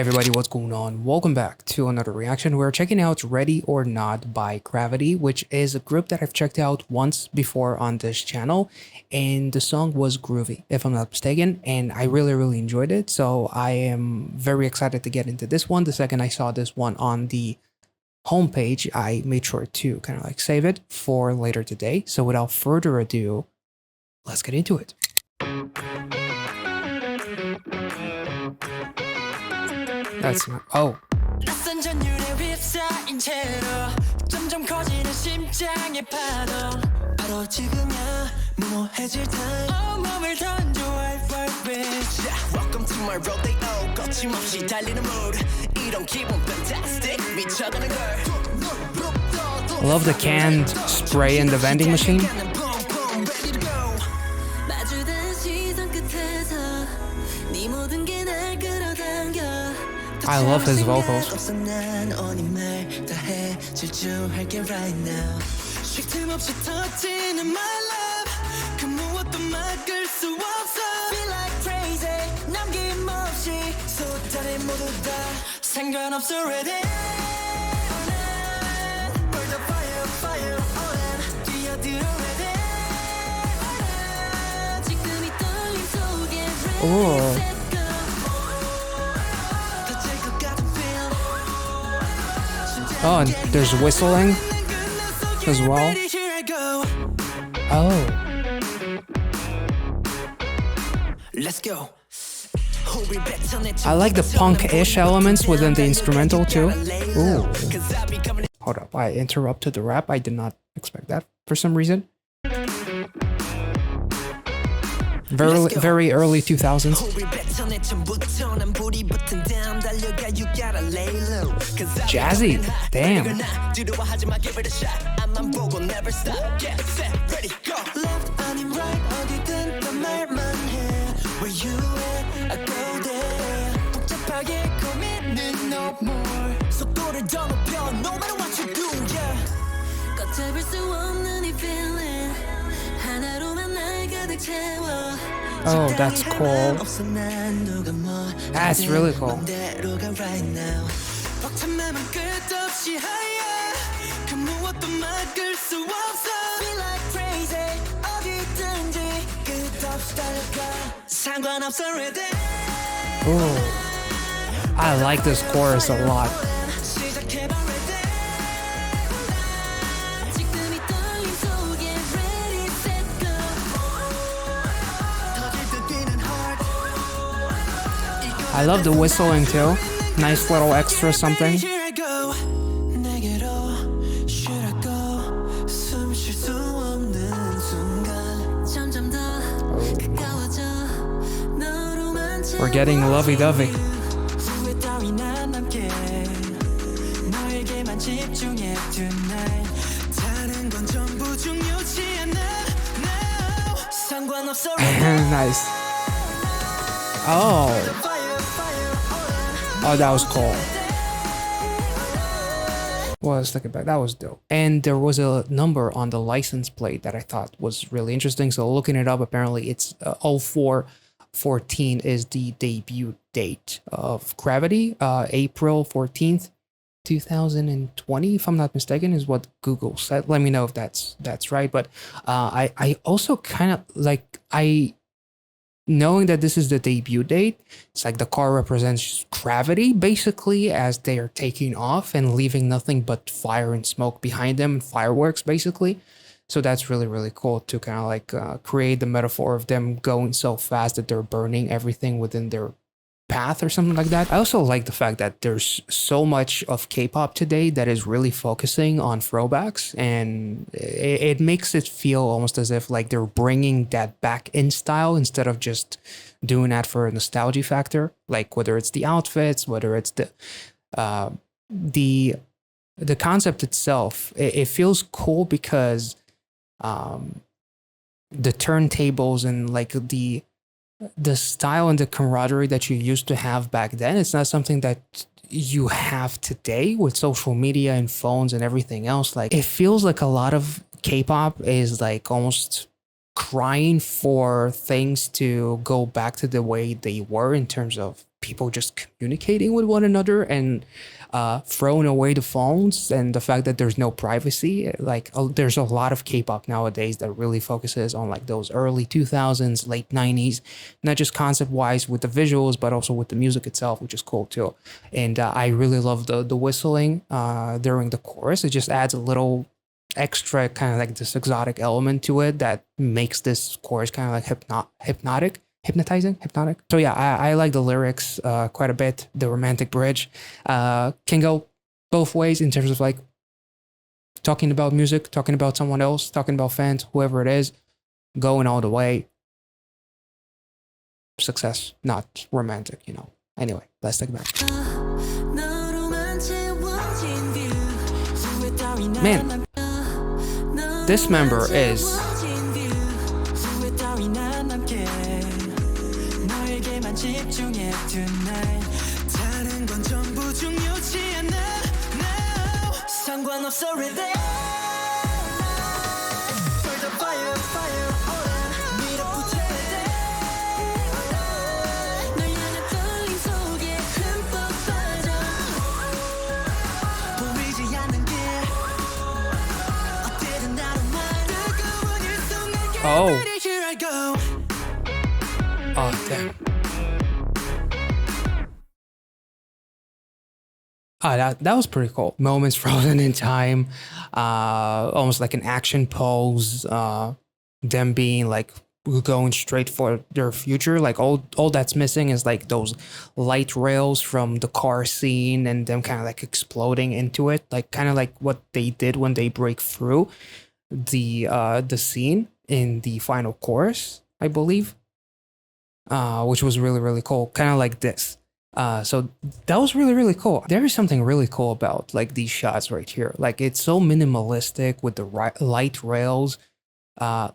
Everybody, what's going on? Welcome back to another reaction. We're checking out Ready or Not by CRAVITY, which is a group that I've checked out once before on this channel, and the song was groovy, if I'm not mistaken, and I really enjoyed it. So I am very excited to get into this one. The second I saw this one on the homepage, I made sure to kind of like save it for later today. So without further ado, let's get into it. That's not, oh. Welcome to my rodeo. 거침없이 달리는 mood. 이런 기분 fantastic. 미쳐가는 girl. I love the canned spray in the vending machine. I love his vocals. Oh. Oh, and there's whistling as well. Oh. Let's go. I like the punk-ish elements within the instrumental too. Ooh. Hold up, I interrupted the rap. I did not expect that for some reason. Very early 2000s. Jazzy, damn. Oh, that's cool. That's really cool. Ooh. I like this chorus a lot. I love the whistling too. Nice little extra something. We're getting lovey-dovey. Nice. Oh. Oh, that was cool. Well, I was thinking about that was dope. And there was a number on the license plate that I thought was really interesting. So looking it up, apparently it's 0414 is the debut date of CRAVITY. April 14th, 2020, if I'm not mistaken, is what Google said. Let me know if that's right. But I also kind of like, knowing that this is the debut date, it's like the car represents gravity, basically, as they are taking off and leaving nothing but fire and smoke behind them, and fireworks, basically. So that's really cool to kind of like create the metaphor of them going so fast that they're burning everything within their path or something like that. I also like the fact that there's so much of K-pop today that is really focusing on throwbacks, and it makes it feel almost as if like they're bringing that back in style instead of just doing that for a nostalgia factor. Like whether it's the outfits, whether it's the concept itself, it feels cool because the turntables and like the style and the camaraderie that you used to have back then, it's not something that you have today with social media and phones and everything else. Like, it feels like a lot of K-pop is like almost crying for things to go back to the way they were in terms of people just communicating with one another and throwing away the phones, and the fact that there's no privacy. Like there's a lot of K-pop nowadays that really focuses on like those early 2000s, late 90s, not just concept wise with the visuals, but also with the music itself, which is cool too. And I really love the whistling during the chorus. It just adds a little extra kind of like this exotic element to it that makes this chorus kind of like hypnotic. So yeah, I like the lyrics quite a bit. The romantic bridge can go both ways in terms of like talking about music, talking about someone else, talking about fans, whoever it is, going all the way. Success, not romantic, you know. Anyway, let's take it back. Man, this member is oh, damn. That was pretty cool. Moments frozen in time, almost like an action pose. Them being like going straight for their future. Like all that's missing is like those light rails from the car scene, and them kind of like exploding into it, like kind of like what they did when they break through the scene in the final chorus, I believe, which was really, really cool. Kind of like this. So that was really, really cool. There is something really cool about like these shots right here. Like it's so minimalistic with the light rails,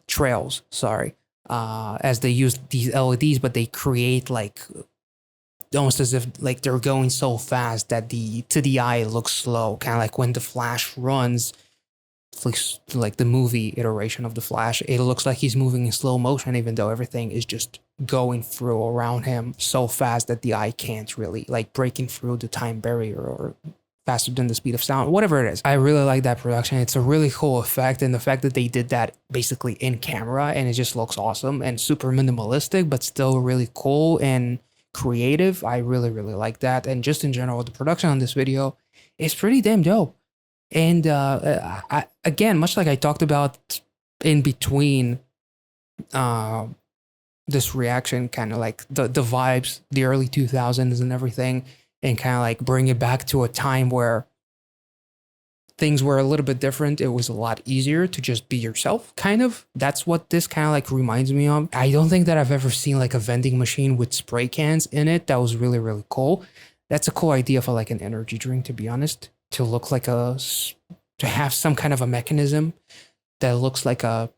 trails, sorry, as they use these LEDs, but they create like almost as if like they're going so fast that to the eye it looks slow. Kind of like when the Flash runs, like the movie iteration of the Flash, it looks like he's moving in slow motion, even though everything is just going through around him so fast that the eye can't really, like breaking through the time barrier or faster than the speed of sound, whatever it is. I really like that production. It's a really cool effect, and the fact that they did that basically in camera, and it just looks awesome and super minimalistic, but still really cool and creative. I really, really like that. And just in general, the production on this video is pretty damn dope. And again, much like I talked about in between this reaction, kind of like the vibes, the early 2000s and everything, and kind of like bring it back to a time where things were a little bit different. It was a lot easier to just be yourself, kind of. That's what this kind of like reminds me of. I don't think that I've ever seen like a vending machine with spray cans in it. That was really, really cool. That's a cool idea for like an energy drink, to be honest. To look like to have some kind of a mechanism that looks like a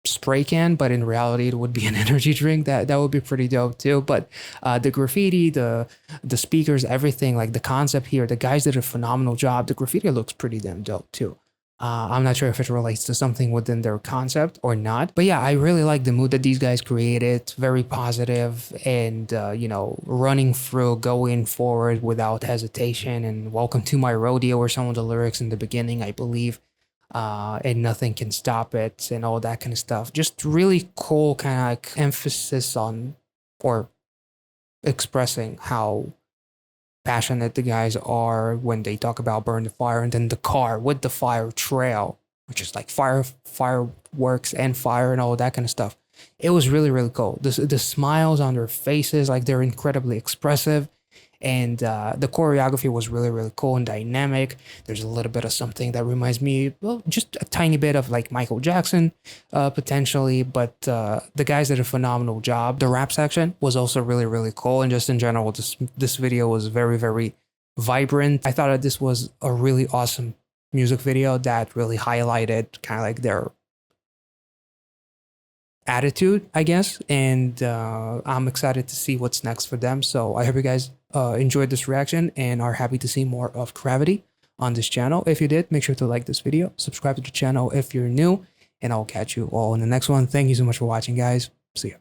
spray can, but in reality it would be an energy drink. That would be pretty dope too. But the graffiti, the speakers, everything, like the concept here, the guys did a phenomenal job. The graffiti looks pretty damn dope too. I'm not sure if it relates to something within their concept or not, but yeah, I really like the mood that these guys created. Very positive and, you know, running through, going forward without hesitation. And welcome to my rodeo were some of the lyrics in the beginning, I believe, and nothing can stop it and all that kind of stuff. Just really cool kind of like emphasis on, or expressing how passionate the guys are when they talk about burn the fire, and then the car with the fire trail, which is like fireworks and fire and all that kind of stuff. It was really, really cool. The smiles on their faces, like they're incredibly expressive. And the choreography was really, really cool and dynamic. There's a little bit of something that reminds me, well, just a tiny bit of like Michael Jackson, potentially. But the guys did a phenomenal job. The rap section was also really, really cool. And just in general, this video was very, very vibrant. I thought that this was a really awesome music video that really highlighted kind of like their attitude, I guess. And I'm excited to see what's next for them. So I hope you guys enjoyed this reaction and are happy to see more of CRAVITY on this channel. If you did, make sure to like this video, subscribe to the channel if you're new, and I'll catch you all in the next one. Thank you so much for watching, guys. See ya.